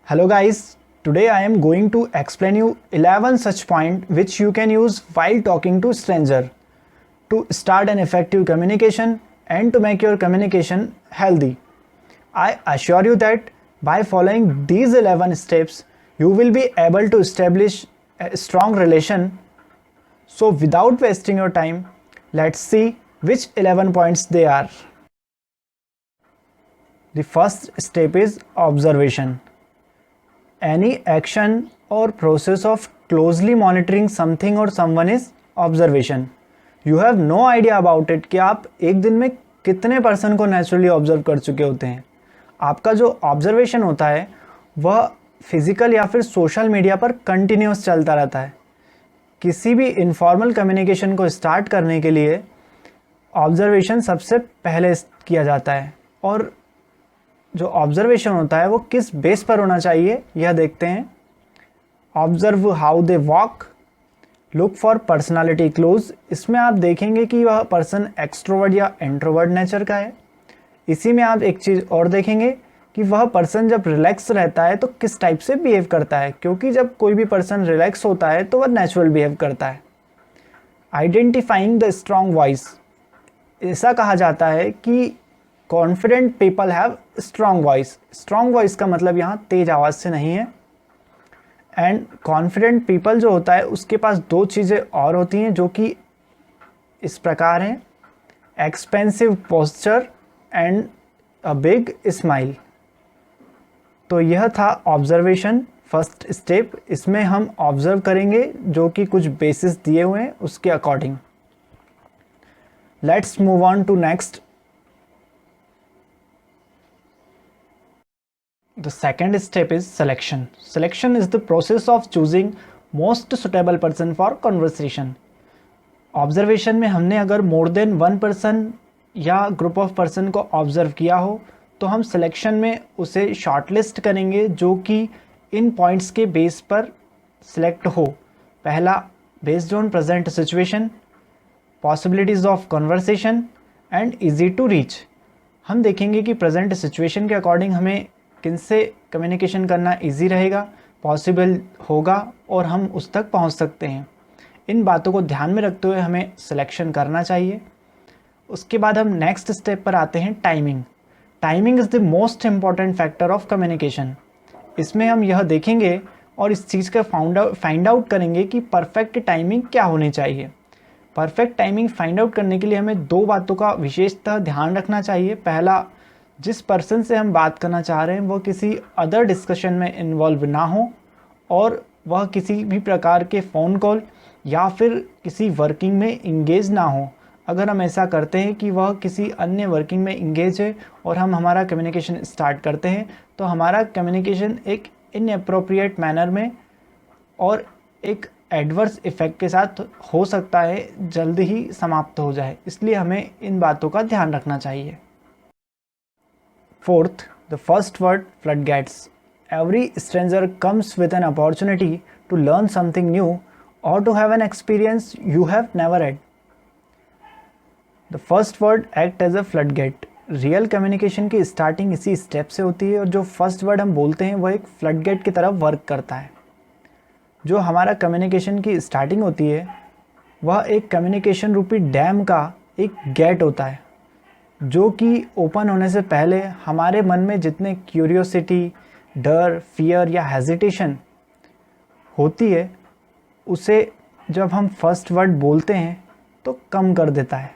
Hello guys, today I am going to explain you 11 such points which you can use while talking to stranger to start an effective communication and to make your communication healthy. I assure you that by following these 11 steps, you will be able to establish a strong relation. So without wasting your time, let's see which 11 points they are. The first step is observation. Any action or process of closely monitoring something or someone is observation. You have no idea about it कि आप एक दिन में कितने person को naturally observe कर चुके होते हैं. आपका जो ऑब्जर्वेशन होता है वह फिजिकल या फिर सोशल मीडिया पर कंटिन्यूस चलता रहता है. किसी भी इनफॉर्मल कम्युनिकेशन को स्टार्ट करने के लिए ऑब्जर्वेशन सबसे पहले किया जाता है. और जो ऑब्जर्वेशन होता है वो किस बेस पर होना चाहिए यह देखते हैं. Observe how they walk, look for personality close. इसमें आप देखेंगे कि वह पर्सन एक्सट्रोवर्ट या इंट्रोवर्ट नेचर का है. इसी में आप एक चीज़ और देखेंगे कि वह पर्सन जब रिलैक्स रहता है तो किस टाइप से बिहेव करता है, क्योंकि जब कोई भी पर्सन रिलैक्स होता है तो वह नेचुरल बिहेव करता है. Identifying the strong voice. ऐसा कहा जाता है कि confident people have strong voice. Strong voice का मतलब यहाँ तेज आवाज़ से नहीं है. एंड कॉन्फिडेंट पीपल जो होता है उसके पास दो चीज़ें और होती हैं जो कि इस प्रकार हैं: expensive posture and a big smile. तो यह था ऑब्जर्वेशन फर्स्ट स्टेप. इसमें हम ऑब्जर्व करेंगे जो कि कुछ बेसिस दिए हुए हैं उसके according. Let's move on to next. The second step is selection. Selection is the process of choosing most suitable person for conversation. Observation में हमने अगर more than one person या group of person को observe किया हो तो हम selection में उसे shortlist करेंगे जो कि इन points के base पर select हो. पहला, based on present situation, possibilities of conversation and easy to reach. हम देखेंगे कि present situation के according हमें किनसे कम्युनिकेशन करना इजी रहेगा, पॉसिबल होगा और हम उस तक पहुंच सकते हैं. इन बातों को ध्यान में रखते हुए हमें सिलेक्शन करना चाहिए. उसके बाद हम नेक्स्ट स्टेप पर आते हैं, timing. Timing is the most important factor of communication. इसमें हम यह देखेंगे और इस चीज़ का फाइंड आउट करेंगे कि परफेक्ट टाइमिंग क्या होनी चाहिए. परफेक्ट टाइमिंग फाइंड आउट करने के लिए हमें दो बातों का विशेषतः ध्यान रखना चाहिए. पहला, जिस पर्सन से हम बात करना चाह रहे हैं वो किसी अदर डिस्कशन में इन्वॉल्व ना हो और वह किसी भी प्रकार के फ़ोन कॉल या फिर किसी वर्किंग में इंगेज ना हो. अगर हम ऐसा करते हैं कि वह किसी अन्य वर्किंग में इंगेज है और हम हमारा कम्युनिकेशन स्टार्ट करते हैं तो हमारा कम्युनिकेशन एक इनअप्रोप्रिएट मैनर में और एक एडवर्स इफ़ेक्ट के साथ हो सकता है जल्द ही समाप्त हो जाए. इसलिए हमें इन बातों का ध्यान रखना चाहिए. Fourth, the first word, floodgates. Every stranger comes with an opportunity to learn something new or to have an experience you have never had. The first word act as a floodgate. Real communication की starting इसी step से होती है और जो first word हम बोलते हैं वह एक फ्लडगेट की तरफ वर्क करता है. जो हमारा कम्युनिकेशन की स्टार्टिंग होती है वह एक कम्युनिकेशन रूपी डैम का एक गेट होता है जो कि ओपन होने से पहले हमारे मन में जितने क्यूरियोसिटी, डर, फियर या हेजिटेशन होती है उसे जब हम फर्स्ट वर्ड बोलते हैं तो कम कर देता है.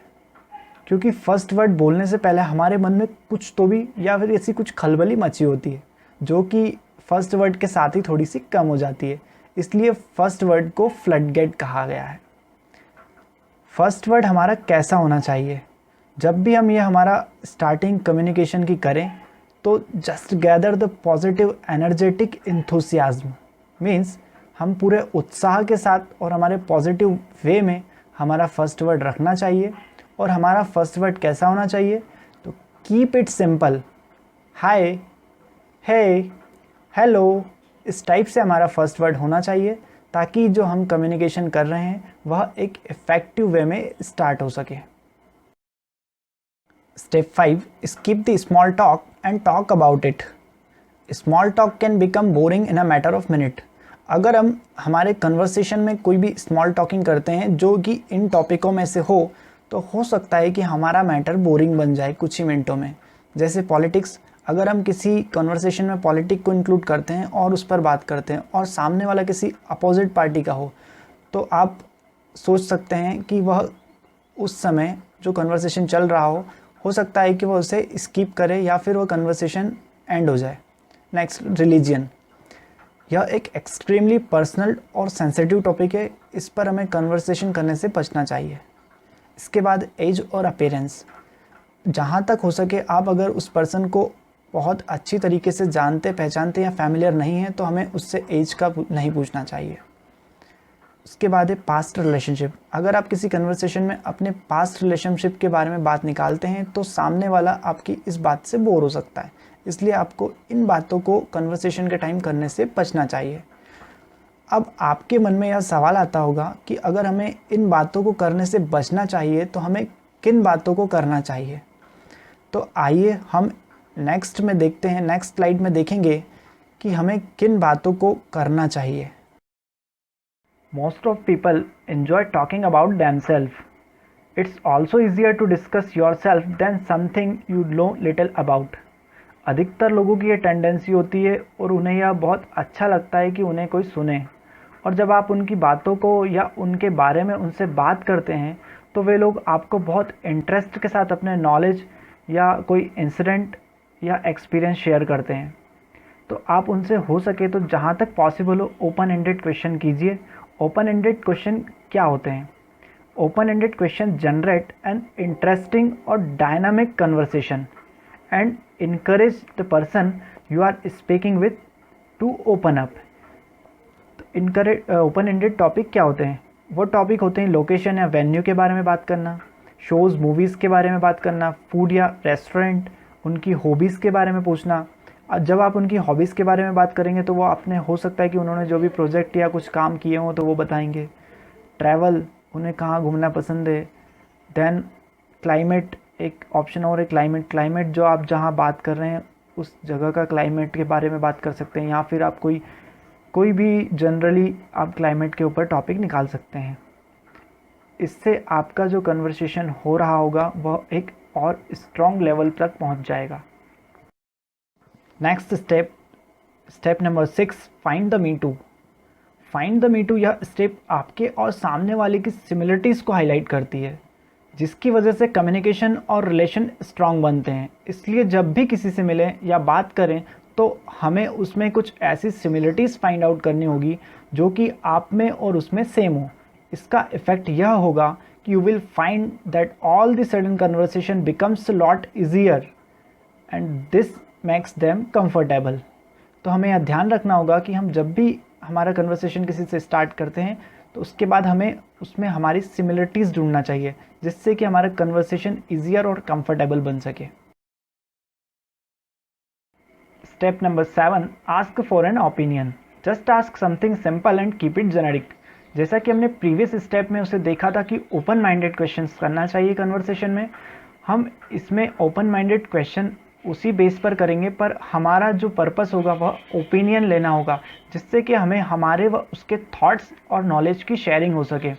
क्योंकि फर्स्ट वर्ड बोलने से पहले हमारे मन में कुछ तो भी या फिर ऐसी कुछ खलबली मची होती है जो कि फर्स्ट वर्ड के साथ ही थोड़ी सी कम हो जाती है. इसलिए फर्स्ट वर्ड को फ्लडगेट कहा गया है. फर्स्ट वर्ड हमारा कैसा होना चाहिए? जब भी हम ये हमारा स्टार्टिंग कम्युनिकेशन की करें तो just gather the positive energetic enthusiasm. Means हम पूरे उत्साह के साथ और हमारे पॉजिटिव वे में हमारा फर्स्ट वर्ड रखना चाहिए. और हमारा फर्स्ट वर्ड कैसा होना चाहिए? तो keep it simple. Hi, hey, hello, इस टाइप से हमारा फर्स्ट वर्ड होना चाहिए ताकि जो हम कम्युनिकेशन कर रहे हैं वह एक इफ़ेक्टिव वे में स्टार्ट हो सके. Step 5, skip the small talk and talk about it. Small talk can become boring in a matter of minute. अगर हम हमारे कन्वर्सेशन में कोई भी स्मॉल टॉकिंग करते हैं जो कि इन टॉपिकों में से हो सकता है कि हमारा मैटर बोरिंग बन जाए कुछ ही मिनटों में। जैसे पॉलिटिक्स, अगर हम किसी कन्वर्सेशन में पॉलिटिक्स को इंक्लूड करते हैं और उस पर बात करते हैं और सामने वाला किसी अपोजिट पार्टी का तो आप सोच सकते हैं कि वह उस समय जो कन्वर्सेशन चल रहा हो सकता है कि वह उसे स्किप करे या फिर वह कन्वर्सेशन एंड हो जाए। Next, religion. यह एक एक्सट्रीमली पर्सनल और सेंसिटिव टॉपिक है, इस पर हमें कन्वर्सेशन करने से बचना चाहिए। इसके बाद एज और अपीयरेंस। जहाँ तक हो सके आप अगर उस पर्सन को बहुत अच्छी तरीके से जानते पहचानते या फैमिलियर नहीं है तो हमें उससे एज का नहीं पूछना चाहिए। उसके बाद है पास्ट रिलेशनशिप। अगर आप किसी कन्वर्सेशन में अपने पास्ट रिलेशनशिप के बारे में बात निकालते हैं तो सामने वाला आपकी इस बात से बोर हो सकता है, इसलिए आपको इन बातों को कन्वर्सेशन के टाइम करने से बचना चाहिए। अब आपके मन में यह सवाल आता होगा कि अगर हमें इन बातों को करने से बचना चाहिए तो हमें किन बातों को करना चाहिए। तो आइए हम नेक्स्ट स्लाइड में देखेंगे कि हमें किन बातों को करना चाहिए। Most of people enjoy talking about themselves. It's also easier to discuss yourself than something you know little about. अधिकतर लोगों की ये टेंडेंसी होती है और उन्हें यह बहुत अच्छा लगता है कि उन्हें कोई सुने, और जब आप उनकी बातों को या उनके बारे में उनसे बात करते हैं तो वे लोग आपको बहुत इंटरेस्ट के साथ अपने नॉलेज या कोई इंसिडेंट या एक्सपीरियंस शेयर करते हैं। तो आप उनसे हो सके तो जहाँ तक पॉसिबल हो ओपन एंडेड क्वेश्चन कीजिए। ओपन एंडेड क्वेश्चन क्या होते हैं? Open ended question generate an interesting और dynamic conversation and encourage the person you are speaking with to open up. Open ended topic क्या होते हैं? वो टॉपिक होते हैं लोकेशन या वेन्यू के बारे में बात करना, शोज़ मूवीज़ के बारे में बात करना, फूड या रेस्टोरेंट, उनकी हॉबीज़ के बारे में पूछना। जब आप उनकी हॉबीज़ के बारे में बात करेंगे तो वो आपने हो सकता है कि उन्होंने जो भी प्रोजेक्ट या कुछ काम किए हों तो वो बताएंगे। ट्रैवल, उन्हें कहाँ घूमना पसंद है। देन क्लाइमेट, एक ऑप्शन और है क्लाइमेट जो आप जहाँ बात कर रहे हैं उस जगह का क्लाइमेट के बारे में बात कर सकते हैं, या फिर आप कोई भी जनरली आप क्लाइमेट के ऊपर टॉपिक निकाल सकते हैं। इससे आपका जो कन्वर्सेशन हो रहा होगा वह एक और स्ट्रॉन्ग लेवल तक पहुँच जाएगा। Next step number 6, find the me too. Find the me too यह स्टेप आपके और सामने वाले की सिमिलरिटीज़ को हाईलाइट करती है, जिसकी वजह से कम्युनिकेशन और रिलेशन स्ट्रॉन्ग बनते हैं। इसलिए जब भी किसी से मिलें या बात करें तो हमें उसमें कुछ ऐसी सिमिलरिटीज़ फाइंड आउट करनी होगी जो कि आप में और उसमें सेम हो। इसका इफ़ेक्ट यह होगा कि you will find that all the sudden conversation becomes lot easier and this makes them comfortable. तो हमें यह ध्यान रखना होगा कि हम जब भी हमारा कन्वर्सेशन किसी से स्टार्ट करते हैं तो उसके बाद हमें उसमें हमारी सिमिलरिटीज़ ढूंढना चाहिए, जिससे कि हमारा कन्वर्सेशन ईजियर और कंफर्टेबल बन सके। Step number 7, ask for an opinion. Just ask something simple and keep it generic. जैसा कि हमने प्रीवियस स्टेप में उसे देखा था कि ओपन माइंडेड क्वेश्चंस करना चाहिए कन्वर्सेशन में, हम इसमें ओपन माइंडेड क्वेश्चन उसी बेस पर करेंगे, पर हमारा जो पर्पस होगा वह ओपिनियन लेना होगा, जिससे कि हमें हमारे व उसके थॉट्स और नॉलेज की शेयरिंग हो सके।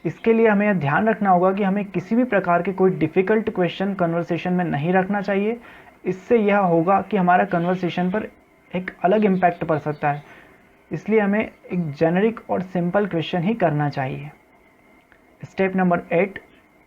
इसके लिए हमें यह ध्यान रखना होगा कि हमें किसी भी प्रकार के कोई डिफ़िकल्ट क्वेश्चन कन्वर्सेशन में नहीं रखना चाहिए। इससे यह होगा कि हमारा कन्वर्सेशन पर एक अलग इम्पैक्ट पड़ सकता है, इसलिए हमें एक जेनरिक और सिंपल क्वेश्चन ही करना चाहिए। Step number 8,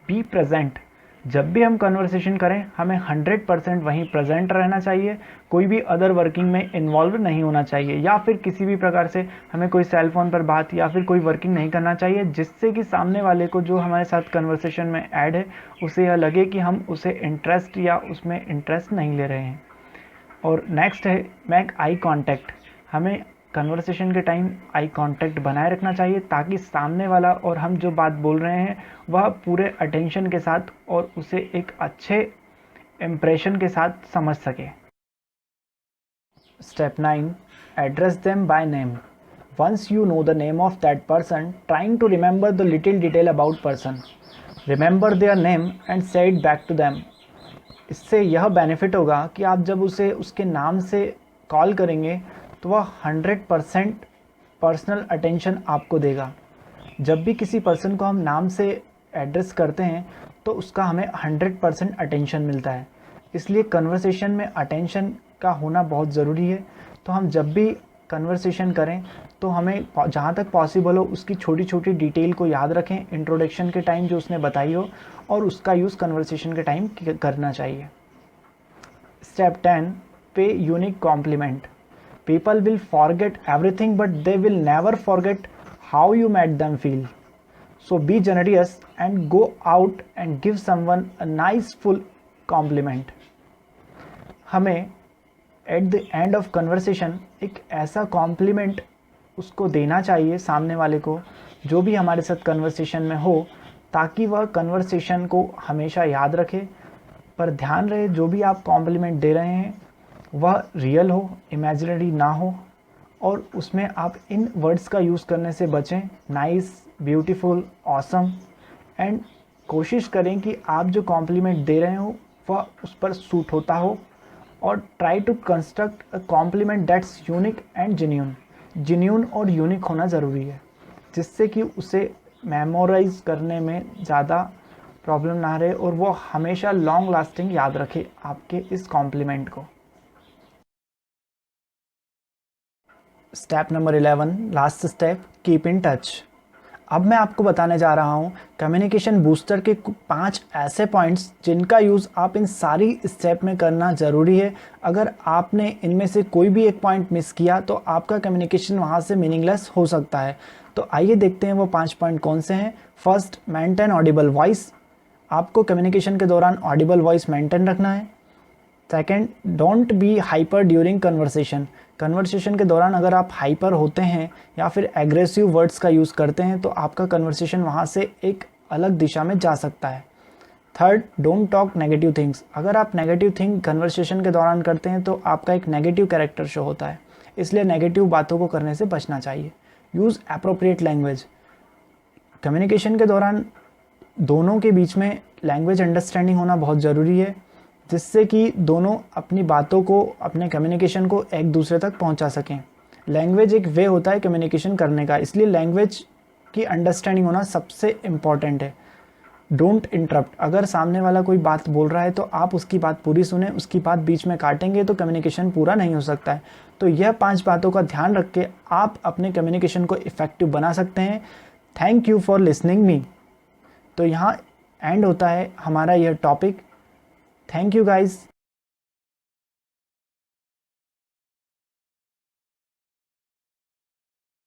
be present. जब भी हम कन्वर्सेशन करें हमें 100% वहीं प्रेजेंट रहना चाहिए, कोई भी अदर वर्किंग में इन्वॉल्व नहीं होना चाहिए, या फिर किसी भी प्रकार से हमें कोई सेल फोन पर बात या फिर कोई वर्किंग नहीं करना चाहिए, जिससे कि सामने वाले को जो हमारे साथ कन्वर्सेशन में ऐड है उसे यह लगे कि हम उसे इंटरेस्ट या उसमें इंटरेस्ट नहीं ले रहे हैं। और नेक्स्ट है मेक आई कॉन्टैक्ट। हमें कन्वर्सेशन के टाइम आई कांटेक्ट बनाए रखना चाहिए ताकि सामने वाला और हम जो बात बोल रहे हैं वह पूरे अटेंशन के साथ और उसे एक अच्छे इम्प्रेशन के साथ समझ सके। Step 9, address them by name. Once you know the name of that person, trying to remember the little detail about person, remember their name and say it back to them. इससे यह benefit होगा कि आप जब उसे उसके नाम से कॉल करेंगे तो वह 100% पर्सनल अटेंशन आपको देगा। जब भी किसी पर्सन को हम नाम से एड्रेस करते हैं तो उसका हमें 100% अटेंशन मिलता है। इसलिए कन्वर्सेशन में अटेंशन का होना बहुत ज़रूरी है। तो हम जब भी कन्वर्सेशन करें तो हमें जहाँ तक पॉसिबल हो उसकी छोटी छोटी डिटेल को याद रखें, इंट्रोडक्शन के टाइम जो उसने बताई हो, और उसका यूज़ कन्वर्सेशन के टाइम करना चाहिए। Step 10, pay unique compliment. People will forget everything but they will never forget how you made them feel. So be generous and go out and give someone a nice full compliment. हमें at the end of conversation एक ऐसा compliment उसको देना चाहिए सामने वाले को, जो भी हमारे साथ conversation में हो, ताकि वह conversation को हमेशा याद रखे। पर ध्यान रहे जो भी आप compliment दे रहे हैं वह रियल हो, इमेजिनरी ना हो, और उसमें आप इन वर्ड्स का यूज़ करने से बचें, नाइस, ब्यूटीफुल, ऑसम, एंड कोशिश करें कि आप जो कॉम्प्लीमेंट दे रहे हो वह उस पर सूट होता हो, और try to construct a compliment that's unique and genuine. Genuine और यूनिक होना ज़रूरी है, जिससे कि उसे मेमोराइज करने में ज़्यादा प्रॉब्लम ना रहे और वो हमेशा लॉन्ग लास्टिंग याद रखे आपके इस कॉम्प्लीमेंट को। Step number 11, last step, keep in touch. अब मैं आपको बताने जा रहा हूँ कम्युनिकेशन बूस्टर के 5 ऐसे पॉइंट्स जिनका यूज़ आप इन सारी स्टेप में करना ज़रूरी है। अगर आपने इनमें से कोई भी एक पॉइंट मिस किया तो आपका कम्युनिकेशन वहाँ से मीनिंगलेस हो सकता है। तो आइए देखते हैं वो 5 पॉइंट कौन से हैं। First, maintain Audible voice. आपको कम्युनिकेशन के दौरान ऑडिबल वॉइस मेंटेन रखना है। Second, don't be hyper during conversation. Conversation के दौरान अगर आप हाइपर होते हैं या फिर एग्रेसिव वर्ड्स का यूज़ करते हैं तो आपका कन्वर्सेशन वहाँ से एक अलग दिशा में जा सकता है। Third, don't talk negative things. अगर आप नेगेटिव थिंग कन्वर्सेशन के दौरान करते हैं तो आपका एक नेगेटिव कैरेक्टर शो होता है, इसलिए नेगेटिव बातों को करने से बचना चाहिए। Use appropriate language. कम्युनिकेशन के दौरान दोनों के बीच में लैंग्वेज अंडरस्टैंडिंग होना बहुत ज़रूरी है, जिससे कि दोनों अपनी बातों को, अपने कम्युनिकेशन को एक दूसरे तक पहुंचा सकें। लैंग्वेज एक वे होता है कम्युनिकेशन करने का, इसलिए लैंग्वेज की अंडरस्टैंडिंग होना सबसे इम्पॉर्टेंट है। Don't interrupt. अगर सामने वाला कोई बात बोल रहा है तो आप उसकी बात पूरी सुने, उसकी बात बीच में काटेंगे तो कम्युनिकेशन पूरा नहीं हो सकता है। तो यह 5 बातों का ध्यान रख के आप अपने कम्युनिकेशन को इफ़ेक्टिव बना सकते हैं। Thank you for listening me. तो यहाँ एंड होता है हमारा यह टॉपिक। Thank you guys.